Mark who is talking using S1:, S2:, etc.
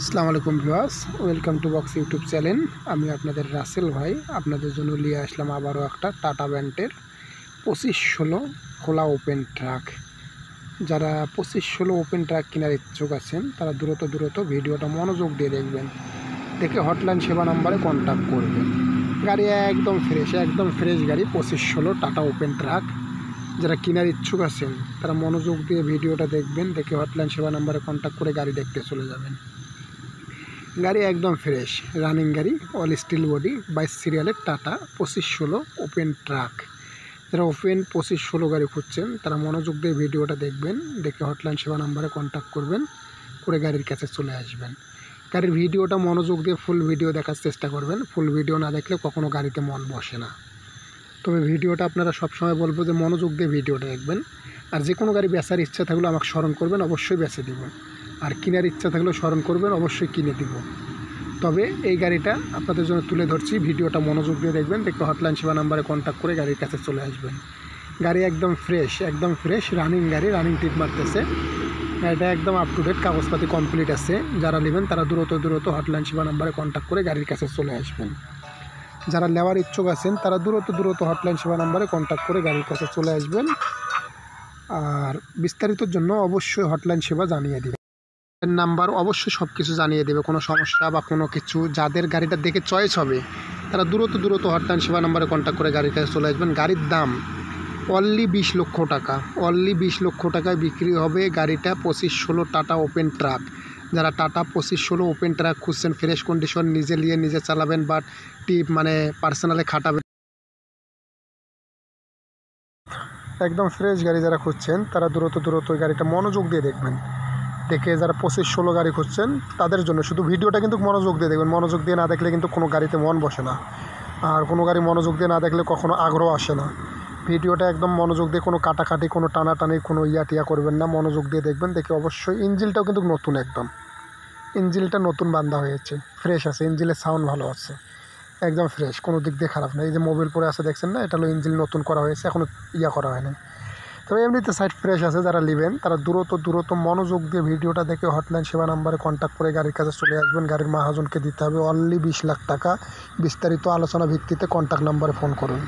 S1: আসসালামু আলাইকুম viewers, welcome to box YouTube channel. আমি আপনাদের রাসেল ভাই আপনাদের জন্য নিয়ে আসলাম আবারও একটা টাটা ব্যান্ডের 2516 খোলা ওপেন ট্রাক। যারা 2516 ওপেন ট্রাক কেনার ইচ্ছুক আছেন তারা দ্রুত ভিডিওটা মনোযোগ দিয়ে দেখবেন, দেখে হটলাইন সেবা নাম্বারে কন্ট্যাক্ট করবেন। গাড়ি একদম ফ্রেশ গাড়ি 2516 টাটা ওপেন ট্রাক। যারা কেনার ইচ্ছুক আছেন তারা মনোযোগ দিয়ে ভিডিওটা দেখবেন, দেখে হটলাইন সেবা নাম্বারে কন্ট্যাক্ট করে গাড়ি দেখতে চলে যাবেন। গাড়ি একদম ফ্রেশ রানিং গাড়ি, অল স্টিল বডি, 22 সিরিয়ালের টাটা 2516 ওপেন ট্রাক। যারা ওপেন 2516 গাড়ি খুঁজছেন তারা মনোযোগ দিয়ে ভিডিওটা দেখবেন, দেখে হটলাইন সেবা নাম্বারে কন্ট্যাক্ট করবেন, করে গাড়ির কাছে চলে আসবেন। গাড়ির ভিডিওটা মনোযোগ দিয়ে ফুল ভিডিও দেখার চেষ্টা করবেন। ফুল ভিডিও না দেখলে কখনো গাড়িতে মন বসে না। তবে ভিডিওটা আপনারা সবসময় বলবো যে মনোযোগ দিয়ে ভিডিওটা দেখবেন। আর যে কোনো গাড়ি বেচার ইচ্ছা থাকলে আমাকে স্মরণ করবেন, অবশ্যই বেচে দিব। আর কেনার ইচ্ছা থাকলেও স্মরণ করবেন, অবশ্যই কিনে দিব। তবে এই গাড়িটা আপনাদের জন্য তুলে ধরছি, ভিডিওটা মনোযোগ দিয়ে দেখবেন, দেখে হটলাইন সেবা নাম্বারে কন্ট্যাক্ট করে গাড়ির কাছে চলে আসবেন। গাড়ি একদম ফ্রেশ রানিং গাড়ি, রানিং টিপ মারতেছে। গাড়িটা একদম আপ টু ডেট, কাগজপাতি কমপ্লিট আছে। যারা নেবেন তারা দ্রুত হটলাইন সেবা নাম্বারে কন্ট্যাক্ট করে গাড়ির কাছে চলে আসবেন। যারা নেওয়ার ইচ্ছুক আছেন তারা দ্রুত হটলাইন সেবা নাম্বারে কন্ট্যাক্ট করে গাড়ির কাছে চলে আসবেন। আর বিস্তারিতর জন্য অবশ্যই হটলাইন সেবা জানিয়ে দেবে নাম্বার, অবশ্যই সব কিছু জানিয়ে দেবে। কোনো সমস্যা বা কোনো কিছু যাদের গাড়িটা দেখে চয়েস হবে তারা দ্রুত হটলাইন সেবা নাম্বারে কন্ট্যাক্ট করে গাড়ির কাছে চলে আসবেন। গাড়ির দাম অনলি 20 লক্ষ টাকা, অনলি 20 লক্ষ টাকায় বিক্রি হবে গাড়িটা 2516 টাটা ওপেন ট্রাক। যারা টাটা 2516 ওপেন ট্রাক খুঁজছেন, ফ্রেশ কন্ডিশন, নিজে নিয়ে নিজে চালাবেন বা টিপ পার্সোনালে খাটাবেন, একদম ফ্রেশ গাড়ি যারা খুঁজছেন তারা দ্রুত ওই গাড়িটা মনোযোগ দিয়ে দেখবেন। দেখে যারা 2516 গাড়ি খুঁজছেন তাদের জন্য শুধু ভিডিওটা কিন্তু মনোযোগ দিয়ে দেখবেন। মনোযোগ দিয়ে না দেখলে কিন্তু কোনো গাড়িতে মন বসে না, আর কোনো গাড়ি মনোযোগ দিয়ে না দেখলে কখনো আগ্রহ আসে না। ভিডিওটা একদম মনোযোগ দিয়ে, কোনো কাটাকাটি, কোনো টানাটানি, কোনো টিয়া করবেন না, মনোযোগ দিয়ে দেখবেন। দেখে অবশ্যই ইঞ্জিনটাও কিন্তু নতুন, একদম ইঞ্জিনটা নতুন বান্ধা হয়েছে, ফ্রেশ আছে, ইঞ্জিনের সাউন্ড ভালো আছে, একদম ফ্রেশ, কোনো দিক দিয়ে খারাপ না। এই যে মোবিল পরে আছে দেখছেন না, এটা হলো ইঞ্জিন নতুন করা হয়েছে, এখনও করা হয়নি। তবে এমনিতে সাইড ফ্রেশ আছে। যারা নেবেন তারা দ্রুত মনোযোগ দিয়ে ভিডিওটা দেখে হটলাইন সেবা নাম্বারে কন্ট্যাক্ট করে গাড়ির কাছে চলে আসবেন। গাড়ির মাহাজনকে দিতে হবে অনলি 20 লাখ টাকা। বিস্তারিত আলোচনা ভিত্তিতে কন্ট্যাক্ট নাম্বারে ফোন করুন।